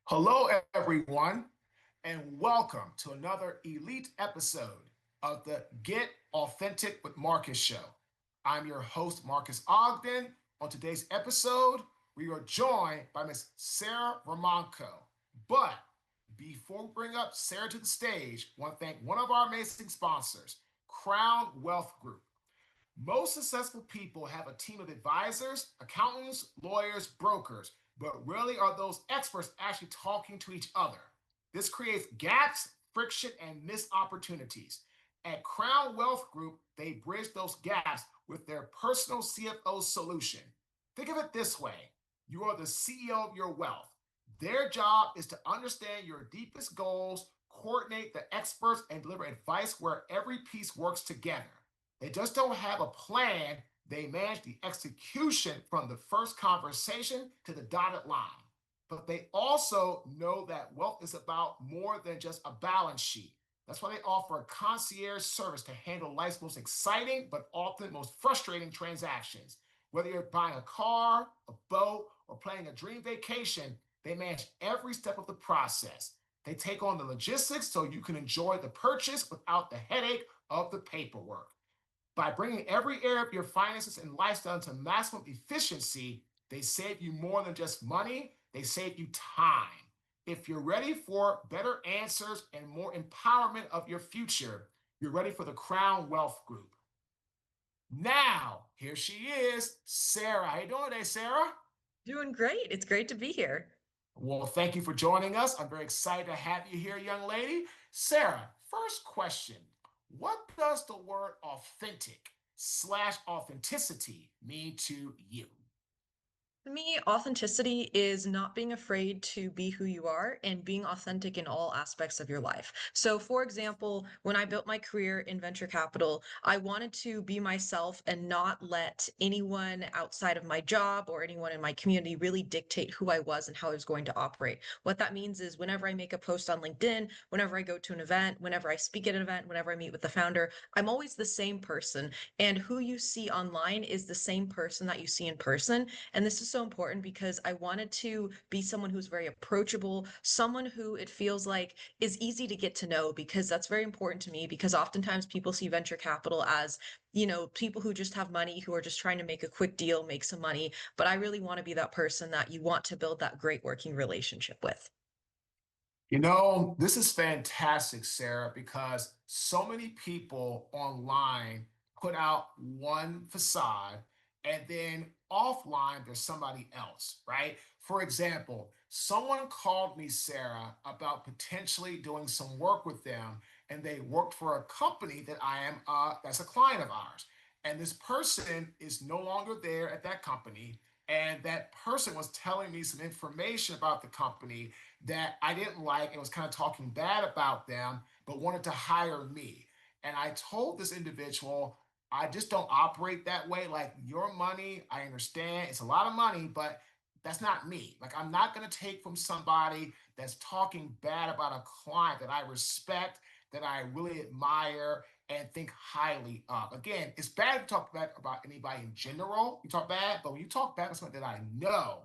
Hello, everyone, and welcome to another elite episode of the Get Authentic with Marcus show. I'm your host, Marques Ogden. On today's episode, we are joined by Miss Sarah Romanko. But before we bring up Sarah to the stage, I want to thank one of our amazing sponsors, Crown Wealth Group. Most successful people have a team of advisors, accountants, lawyers, brokers, but rarely are those experts actually talking to each other. This creates gaps, friction, and missed opportunities. At Crown Wealth Group, they bridge those gaps with their personal CFO solution. Think of it this way: you are the CEO of your wealth. Their job is to understand your deepest goals, coordinate the experts, and deliver advice where every piece works together. They just don't have a plan. They manage the execution from the first conversation to the dotted line. But they also know that wealth is about more than just a balance sheet. That's why they offer a concierge service to handle life's most exciting but often most frustrating transactions. Whether you're buying a car, a boat, or planning a dream vacation, they manage every step of the process. They take on the logistics so you can enjoy the purchase without the headache of the paperwork. By bringing every area of your finances and lifestyle into maximum efficiency, they save you more than just money, they save you time. If you're ready for better answers and more empowerment of your future, you're ready for the Crown Wealth Group. Now, here she is, Sarah. How you doing today, Sarah? Doing great. It's great to be here. Well, thank you for joining us. I'm very excited to have you here, young lady. Sarah, first question. What does the word authentic slash authenticity mean to you? To me, authenticity is not being afraid to be who you are and being authentic in all aspects of your life. So, for example, when I built my career in venture capital, I wanted to be myself and not let anyone outside of my job or anyone in my community really dictate who I was and how I was going to operate. What that means is whenever I make a post on LinkedIn, whenever I go to an event, whenever I speak at an event, whenever I meet with the founder, I'm always the same person. And who you see online is the same person that you see in person. And this is so important because I wanted to be someone who's very approachable, someone who it feels like is easy to get to know, because that's very important to me. Because oftentimes people see venture capital as, people who just have money, who are just trying to make a quick deal, make some money. But I really want to be that person that you want to build that great working relationship with. This is fantastic, Sarah, because so many people online put out one facade and then offline there's somebody else, right? For example, someone called me, Sarah, about potentially doing some work with them, and they worked for a company that that's a client of ours. And this person is no longer there at that company. And that person was telling me some information about the company that I didn't like and was kind of talking bad about them, but wanted to hire me. And I told this individual, I just don't operate that way. Like, your money, I understand it's a lot of money, but that's not me. Like, I'm not going to take from somebody that's talking bad about a client that I respect, that I really admire and think highly of. Again, it's bad to talk bad about anybody in general. You talk bad, but when you talk bad about something that I know,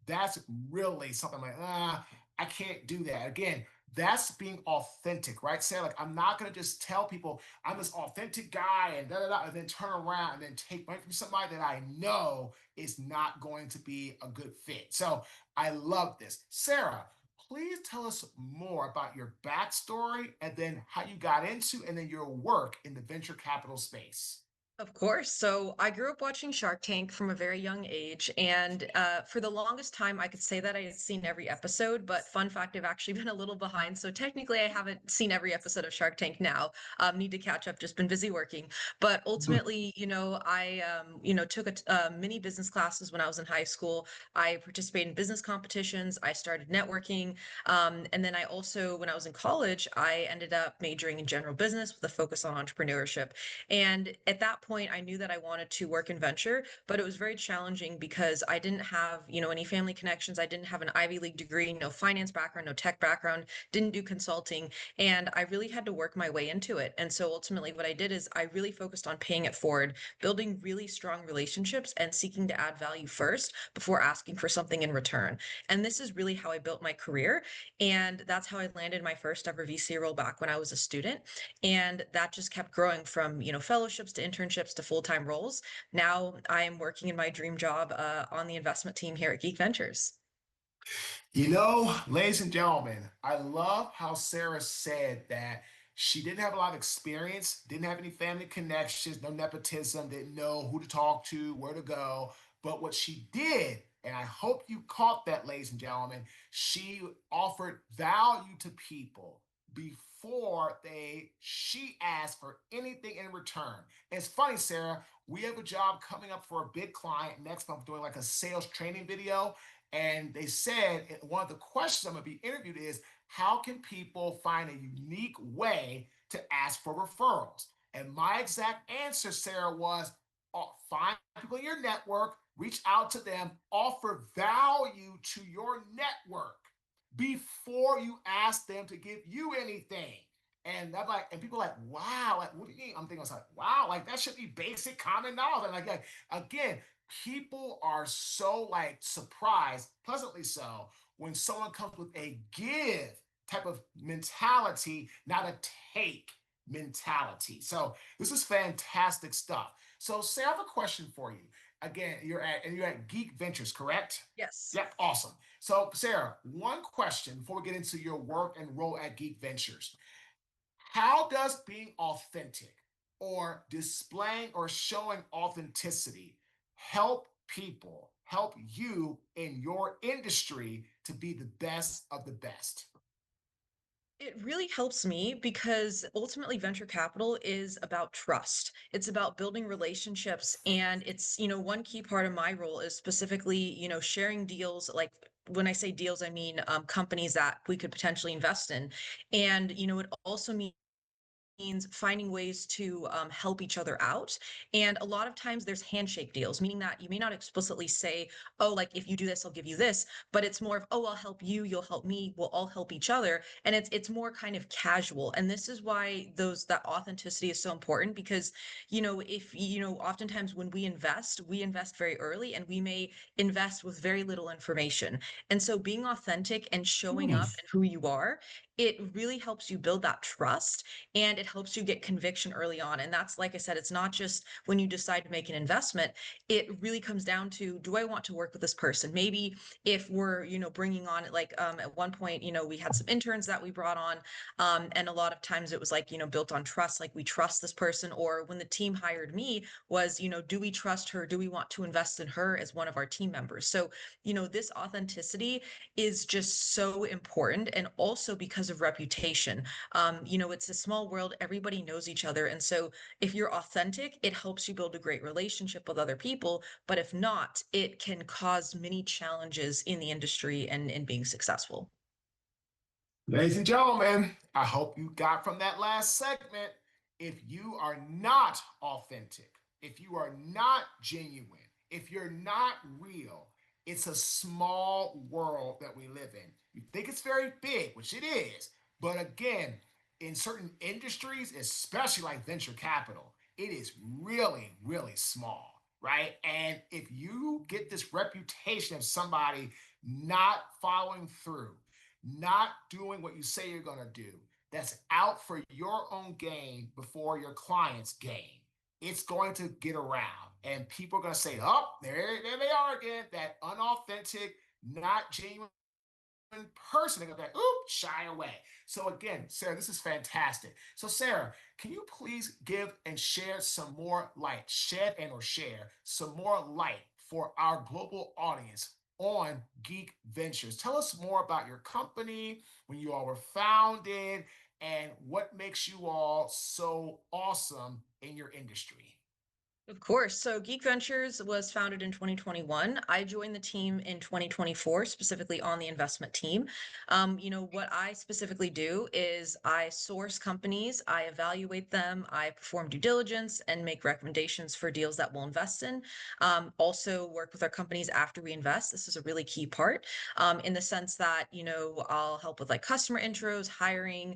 that's really something like, I can't do that. Again, that's being authentic, right? Say, like, I'm not going to just tell people I'm this authentic guy and da da da, and then turn around and then take money from somebody that I know is not going to be a good fit. So I love this. Sarah, please tell us more about your backstory and then how you got into and then your work in the venture capital space. Of course. So I grew up watching Shark Tank from a very young age. And for the longest time, I could say that I had seen every episode. But fun fact, I've actually been a little behind. So technically, I haven't seen every episode of Shark Tank now. Need to catch up, just been busy working. But ultimately, I, took many business classes when I was in high school. I participated in business competitions. I started networking. And then I also, when I was in college, I ended up majoring in general business with a focus on entrepreneurship. And at that point, I knew that I wanted to work in venture, but it was very challenging because I didn't have, any family connections. I didn't have an Ivy League degree, no finance background, no tech background, didn't do consulting, and I really had to work my way into it. And so ultimately, what I did is I really focused on paying it forward, building really strong relationships, and seeking to add value first before asking for something in return. And this is really how I built my career. And that's how I landed my first ever VC role back when I was a student. And that just kept growing from, fellowships to internships to full-time roles. Now I am working in my dream job on the investment team here at Geek Ventures. Ladies and gentlemen, I love how Sarah said that she didn't have a lot of experience, didn't have any family connections, no nepotism, didn't know who to talk to, where to go. But what she did, and I hope you caught that, ladies and gentlemen, she offered value to people before she asked for anything in return. It's funny, Sarah, we have a job coming up for a big client next month doing like a sales training video. And they said one of the questions I'm going to be interviewed is how can people find a unique way to ask for referrals? And my exact answer, Sarah, was find people in your network, reach out to them, offer value to your network before you ask them to give you anything. And I'm like, and people are like, wow, like, what do you mean? I'm thinking, I was like, wow, like that should be basic common knowledge. And like again, people are so like surprised, pleasantly so, when someone comes with a give type of mentality, not a take mentality. So this is fantastic stuff. So Sarah, I have a question for you. Again, you're at Geek Ventures, correct? Yes. Yep, awesome. So Sarah, one question before we get into your work and role at Geek Ventures. How does being authentic or displaying or showing authenticity help you in your industry to be the best of the best? It really helps me because ultimately venture capital is about trust. It's about building relationships. And it's, one key part of my role is specifically, sharing deals. Like when I say deals, I mean companies that we could potentially invest in. And, it also means finding ways to help each other out. And a lot of times there's handshake deals, meaning that you may not explicitly say, oh, like if you do this, I'll give you this, but it's more of, oh, I'll help you, you'll help me, we'll all help each other. And it's more kind of casual. And this is why that authenticity is so important because, if oftentimes when we invest very early and we may invest with very little information. And so being authentic and showing Hmm. up and who you are, it really helps you build that trust and it helps you get conviction early on. And that's, like I said, it's not just when you decide to make an investment. It really comes down to, do I want to work with this person? Maybe if we're, bringing on like at one point, we had some interns that we brought on, and a lot of times it was like, built on trust, like we trust this person. Or when the team hired me was, do we trust her? Do we want to invest in her as one of our team members? So, this authenticity is just so important. And also because of reputation, it's a small world, everybody knows each other. And so if you're authentic, it helps you build a great relationship with other people. But if not, it can cause many challenges in the industry and in being successful. Ladies and gentlemen, I hope you got from that last segment. If you are not authentic, if you are not genuine, if you're not real, it's a small world that we live in. You think it's very big, which it is. But again, in certain industries, especially like venture capital, it is really, really small, right? And if you get this reputation of somebody not following through, not doing what you say you're going to do, that's out for your own gain before your client's gain, it's going to get around. And people are going to say, oh, there they are again, that unauthentic, not genuine person. They're going to be like, oop, shy away. So again, Sarah, this is fantastic. So Sarah, can you please give and share some more light, shed and or share some more light for our global audience on Geek Ventures? Tell us more about your company, when you all were founded, and what makes you all so awesome in your industry. Of course. So Geek Ventures was founded in 2021. I joined the team in 2024, specifically on the investment team. What I specifically do is I source companies, I evaluate them, I perform due diligence and make recommendations for deals that we'll invest in. Also work with our companies after we invest. This is a really key part, in the sense that, I'll help with like customer intros, hiring,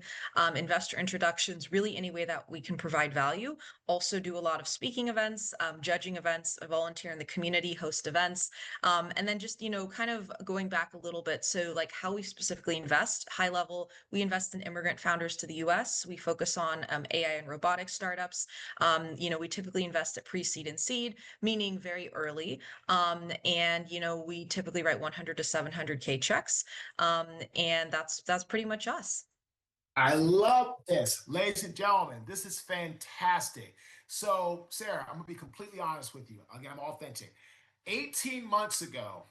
investor introductions, really any way that we can provide value. Also do a lot of speaking events, judging events, volunteer in the community, host events, and then just kind of going back a little bit. So like how we specifically invest, high level, we invest in immigrant founders to the U.S. We focus on AI and robotics startups. We typically invest at pre-seed and seed, meaning very early, and we typically write 100 to 700K checks, and that's pretty much us. I love this. Ladies and gentlemen, this is fantastic. So, Sarah, I'm going to be completely honest with you. Again, I'm authentic. 18 months ago,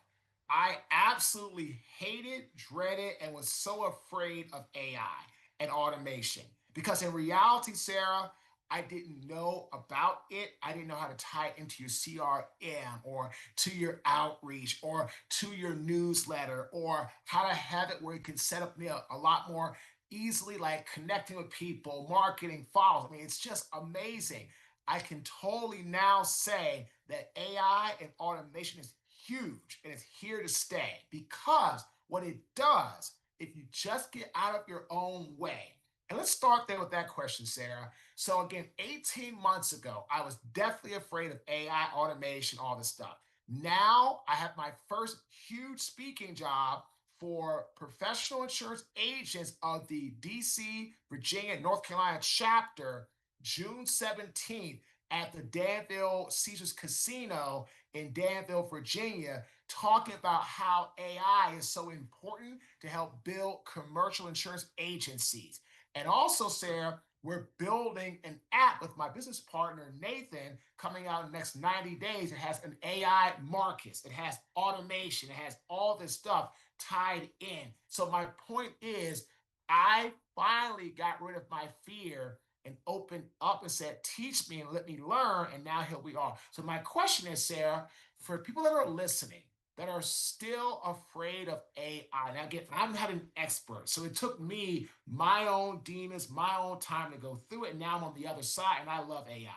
I absolutely hated, dreaded, and was so afraid of AI and automation. Because in reality, Sarah, I didn't know about it. I didn't know how to tie it into your CRM or to your outreach or to your newsletter or how to have it where you can set up a lot more easily, like connecting with people, marketing, follows. I mean, it's just amazing. I can totally now say that AI and automation is huge and it's here to stay because what it does, if you just get out of your own way, and let's start there with that question, Sarah. So, again, 18 months ago, I was definitely afraid of AI, automation, all this stuff. Now I have my first huge speaking job for professional insurance agents of the DC, Virginia, North Carolina chapter, June 17th at the Danville Caesars Casino in Danville, Virginia, talking about how AI is so important to help build commercial insurance agencies. And also, Sarah, we're building an app with my business partner, Nathan, coming out in the next 90 days. It has an AI Marcus, it has automation, it has all this stuff tied in. So my point is, I finally got rid of my fear and opened up and said, teach me and let me learn. And now here we are. So my question is, Sarah, for people that are listening, that are still afraid of AI. Now, again, I'm not an expert. So it took me my own demons, my own time to go through it. And now I'm on the other side and I love AI.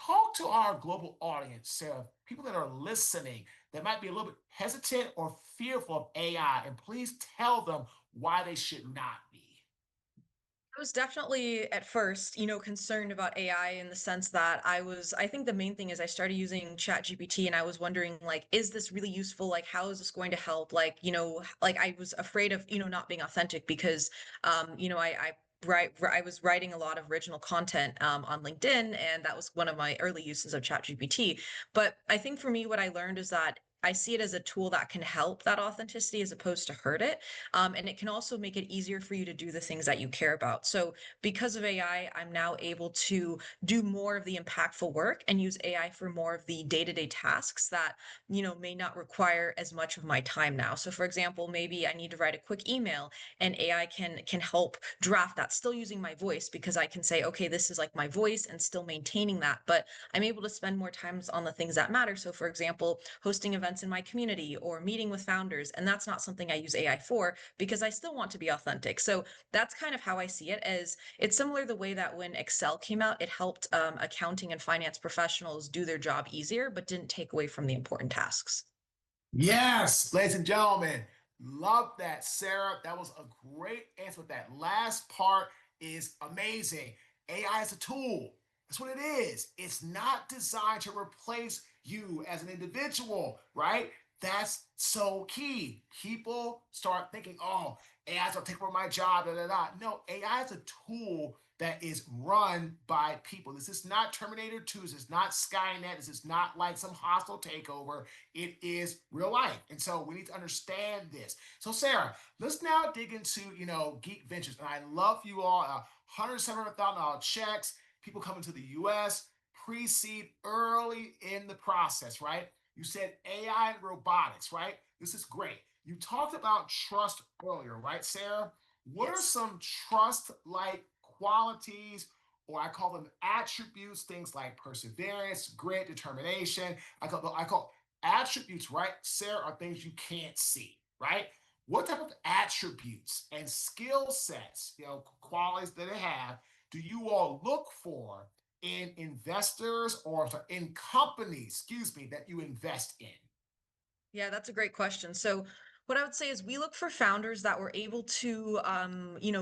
Talk to our global audience, Sarah, people that are listening that might be a little bit hesitant or fearful of AI, and please tell them why they should not be. I was definitely at first, concerned about AI in the sense that I think the main thing is I started using ChatGPT and I was wondering, like, is this really useful? Like, how is this going to help? Like, like I was afraid of, not being authentic because, I was writing a lot of original content on LinkedIn, and that was one of my early uses of ChatGPT. But I think for me, what I learned is that I see it as a tool that can help that authenticity as opposed to hurt it. And it can also make it easier for you to do the things that you care about. So because of AI, I'm now able to do more of the impactful work and use AI for more of the day-to-day tasks that, may not require as much of my time now. So for example, maybe I need to write a quick email and AI can help draft that, still using my voice because I can say, okay, this is like my voice and still maintaining that. But I'm able to spend more times on the things that matter. So for example, hosting events in my community or meeting with founders. And that's not something I use AI for because I still want to be authentic. So that's kind of how I see it, as it's similar the way that when Excel came out, it helped accounting and finance professionals do their job easier, but didn't take away from the important tasks. Yes, ladies and gentlemen, love that, Sarah. That was a great answer. That last part is amazing. AI is a tool. That's what it is. It's not designed to replace you as an individual, right? That's so key. People start thinking, oh, AI is going to take over my job, da, da, da. No, AI is a tool that is run by people. This is not Terminator 2. This is not Skynet. This is not like some hostile takeover. It is real life. And so we need to understand this. So Sarah, let's now dig into, Geek Ventures. And I love you all. $107,000 checks, people coming to the US, pre-seed early in the process, right? You said AI and robotics, right? This is great. You talked about trust earlier, right, Sarah? What are Yes. some trust like qualities or I call them attributes, things like perseverance, grit, determination. I call attributes, right, Sarah, are things you can't see, right? What type of attributes and skill sets, qualities that they have, do you all look for in investors or in companies, excuse me, that you invest in? Yeah, that's a great question. So, what I would say is we look for founders that were able to,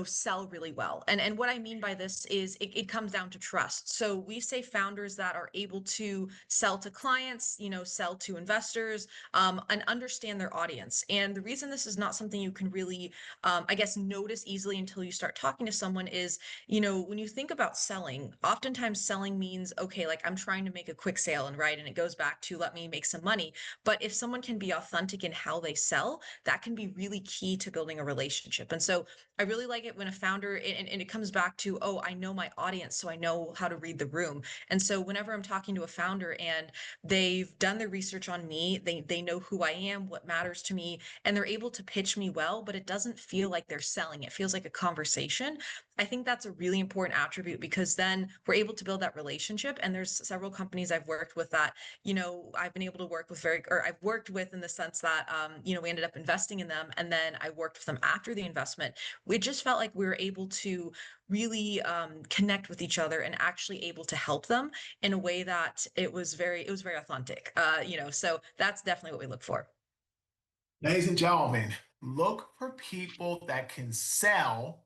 sell really well. And what I mean by this is it comes down to trust. So we say founders that are able to sell to clients, sell to investors, and understand their audience. And the reason this is not something you can really, I guess, notice easily until you start talking to someone is, when you think about selling, oftentimes selling means, okay, like I'm trying to make a quick sale, and right, and it goes back to let me make some money. But if someone can be authentic in how they sell, that can be really key to building a relationship. And so I really like it when a founder, and it comes back to, oh, I know my audience, so I know how to read the room. And so whenever I'm talking to a founder and they've done their research on me, they know who I am, what matters to me, and they're able to pitch me well, but it doesn't feel like they're selling. It feels like a conversation. I think that's a really important attribute because then we're able to build that relationship. And there's several companies I've worked with that I've been able to work with or I've worked with in the sense that, we ended up investing in them. And then I worked with them after the investment. We just felt like we were able to really connect with each other and actually able to help them in a way that it was very authentic. So that's definitely what we look for. Ladies and gentlemen, look for people that can sell,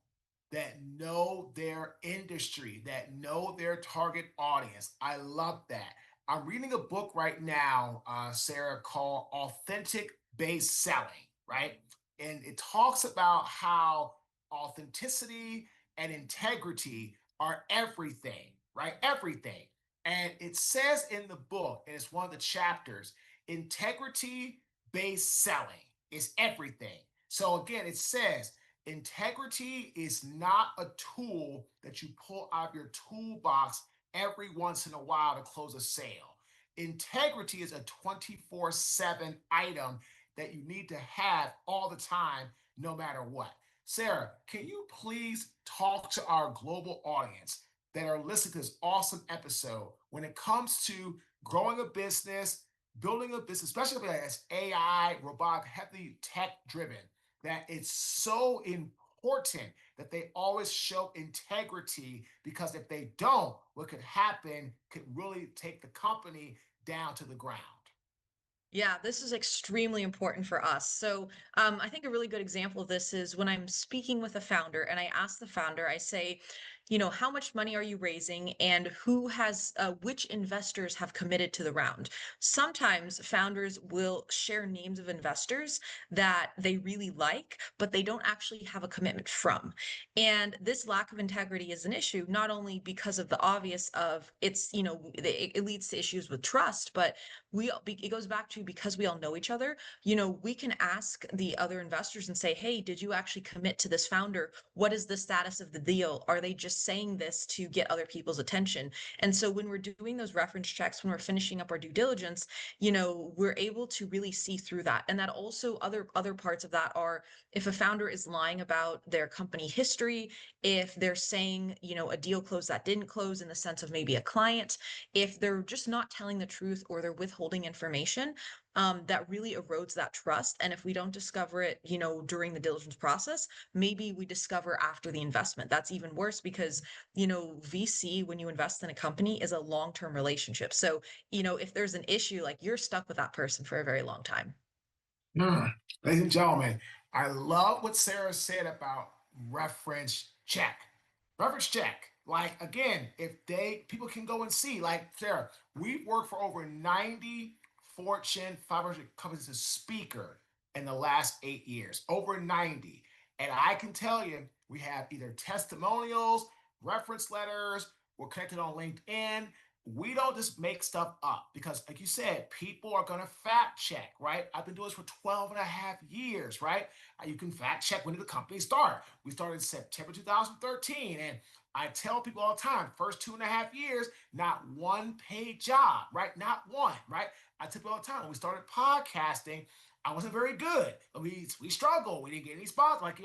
that know their industry, that know their target audience. I love that. I'm reading a book right now, Sarah, called Authentic Based Selling, right? And it talks about how authenticity and integrity are everything, right? Everything. And it says in the book, and it's one of the chapters, integrity based selling is everything. So again, it says integrity is not a tool that you pull out of your toolbox every once in a while to close a sale. Integrity is a 24/7 item that you need to have all the time, no matter what. Sarah, can you please talk to our global audience that are listening to this awesome episode when it comes to growing a business, building a business, especially as AI, robotic, heavily tech driven, that it's so important that they always show integrity because if they don't, what could happen could really take the company down to the ground. Yeah, this is extremely important for us. So, I think a really good example of this is when I'm speaking with a founder and I ask the founder, I say, how much money are you raising and which investors have committed to the round? Sometimes founders will share names of investors that they really like, but they don't actually have a commitment from. And this lack of integrity is an issue, not only because of the obvious of it leads to issues with trust, but it goes back to because we all know each other, we can ask the other investors and say, hey, did you actually commit to this founder? What is the status of the deal? Are they just saying this to get other people's attention? And so when we're doing those reference checks, when we're finishing up our due diligence, we're able to really see through that. And that also other parts of that are if a founder is lying about their company history, if they're saying, a deal closed that didn't close in the sense of maybe a client, if they're just not telling the truth or they're withholding information, that really erodes that trust. And if we don't discover it, during the diligence process, maybe we discover after the investment. That's even worse because, VC, when you invest in a company, is a long-term relationship. So, if there's an issue, like you're stuck with that person for a very long time. Mm. Ladies and gentlemen, I love what Sarah said about reference check. Reference check. Like again, if people can go and see, like Sarah, we've worked for over 90 Fortune 500 companies as a speaker in the last 8 years, over 90. And I can tell you, we have either testimonials, reference letters, we're connected on LinkedIn. We don't just make stuff up because, like you said, people are going to fact check, right? I've been doing this for 12 and a half years, right? You can fact check when did the company start. We started in September 2013. And I tell people all the time, first 2.5 years, not one paid job, right? Not one, right? I tell people all the time, when we started podcasting, I wasn't very good. We struggled. We didn't get any spots. Like,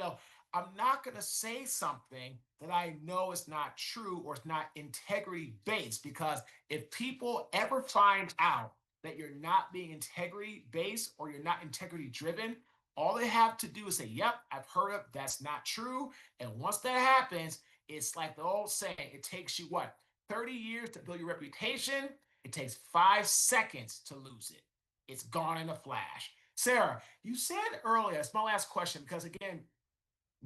I'm not going to say something that I know is not true or it's not integrity based, because if people ever find out that you're not being integrity based or you're not integrity driven, all they have to do is say, yep, I've heard of that's not true. And once that happens, it's like the old saying, it takes you what, 30 years to build your reputation? It takes 5 seconds to lose it. It's gone in a flash. Sarah, you said earlier, it's my last question, because again,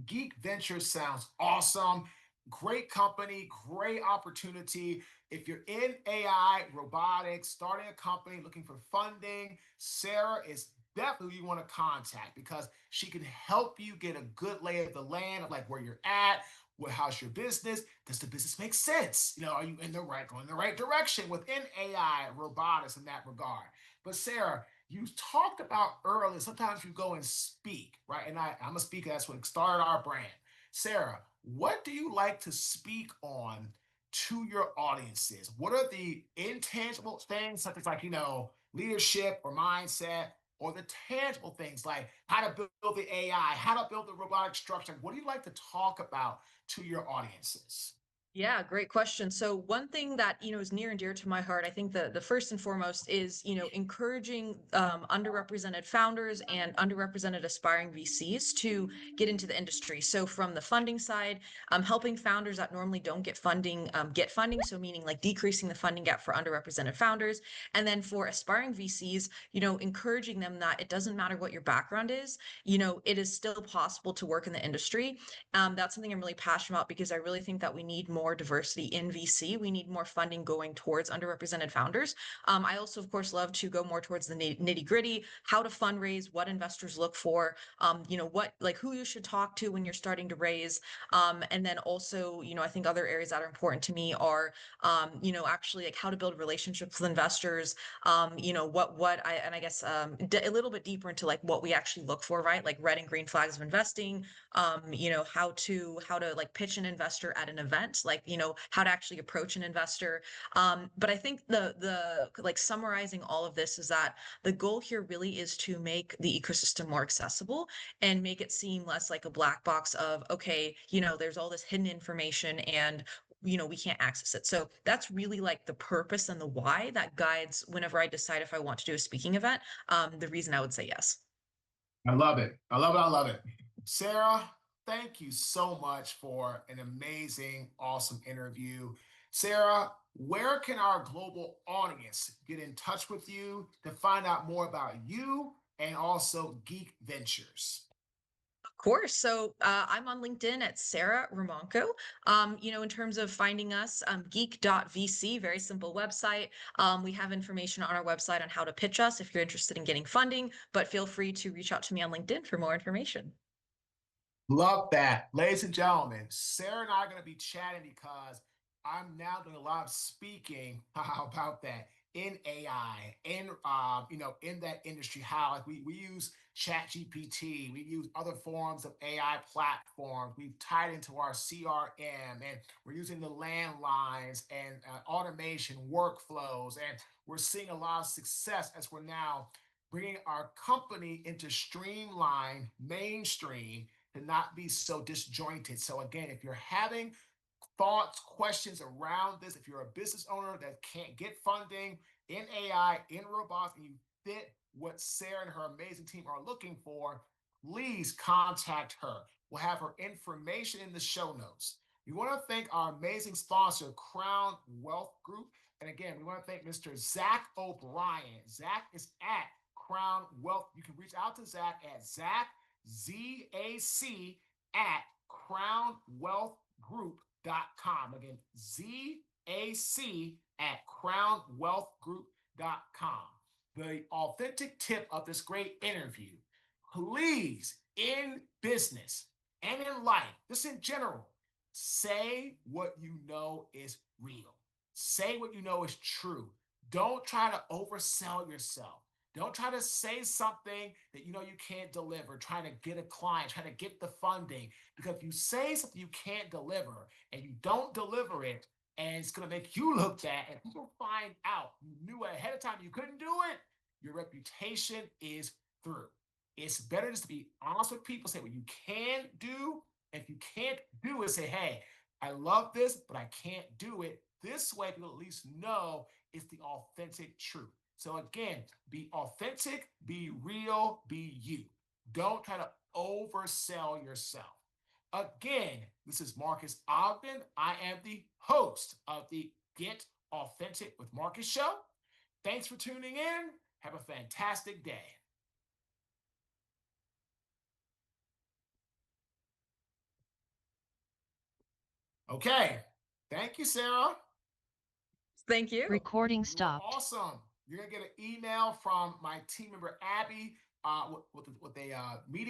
Geek Ventures sounds awesome. Great company, great opportunity. If you're in AI, robotics, starting a company, looking for funding, Sarah is definitely who you want to contact, because she can help you get a good lay of the land of like where you're at, how's your business? Does the business make sense? Are you going in the right direction within AI, robotics in that regard? But Sarah, you talked about earlier, sometimes you go and speak, right? And I'm a speaker, that's what started our brand. Sarah, what do you like to speak on to your audiences? What are the intangible things, such as like, leadership or mindset, or the tangible things like how to build the AI, how to build the robotic structure? What do you like to talk about to your audiences? Yeah, great question. So one thing that, is near and dear to my heart, I think the first and foremost is, encouraging underrepresented founders and underrepresented aspiring VCs to get into the industry. So from the funding side, helping founders that normally don't get funding. So meaning like decreasing the funding gap for underrepresented founders. And then for aspiring VCs, encouraging them that it doesn't matter what your background is, it is still possible to work in the industry. That's something I'm really passionate about, because I really think that we need more diversity in VC. We need more funding going towards underrepresented founders. I also, of course, love to go more towards the nitty gritty, how to fundraise, what investors look for, what, like who you should talk to when you're starting to raise. And then also, I think other areas that are important to me are, actually like how to build relationships with investors, and I guess a little bit deeper into like what we actually look for, right? Like red and green flags of investing, how to like pitch an investor at an event, like, how to actually approach an investor. But I think the like summarizing all of this is that the goal here really is to make the ecosystem more accessible and make it seem less like a black box of, okay, there's all this hidden information and we can't access it. So that's really like the purpose and the why that guides whenever I decide if I want to do a speaking event. The reason I would say yes. I love it. I love it. I love it. Sarah, thank you so much for an amazing, awesome interview. Sarah, where can our global audience get in touch with you to find out more about you and also Geek Ventures? Of course. So I'm on LinkedIn at Sarah Romanko. In terms of finding us, geek.vc, very simple website. We have information on our website on how to pitch us if you're interested in getting funding, but feel free to reach out to me on LinkedIn for more information. Love that. Ladies and gentlemen, Sarah and I are going to be chatting because I'm now doing a lot of speaking about that in AI, in that industry, how like we use Chat GPT, we use other forms of AI platforms, we've tied into our CRM, and we're using the landlines and automation workflows, and we're seeing a lot of success as we're now bringing our company into streamline mainstream to not be so disjointed. So again, if you're having thoughts, questions around this, if you're a business owner that can't get funding in AI, in robots, and you fit what Sarah and her amazing team are looking for, please contact her. We'll have her information in the show notes. We want to thank our amazing sponsor, Crown Wealth Group. And again, we want to thank Mr. Zach O'Brien. Zach is at Crown Wealth. You can reach out to Zach at Zach, ZAC, at crownwealthgroup.com. Again, ZAC at crownwealthgroup.com. The authentic tip of this great interview: please, in business and in life, just in general, say what you know is real. Say what you know is true. Don't try to oversell yourself. Don't try to say something that you know you can't deliver, trying to get a client, trying to get the funding. Because if you say something you can't deliver and you don't deliver it, and it's going to make you look bad, and people find out you knew ahead of time you couldn't do it, your reputation is through. It's better just to be honest with people, say what you can do. If you can't do it, say, hey, I love this, but I can't do it. This way, people at least know it's the authentic truth. So again, be authentic, be real, be you. Don't try to oversell yourself. Again, this is Marques Ogden. I am the host of the Get Authentic with Marques show. Thanks for tuning in. Have a fantastic day. Okay. Thank you, Sarah. Thank you. Recording stopped. Awesome. You're going to get an email from my team member, Abby, with a meeting.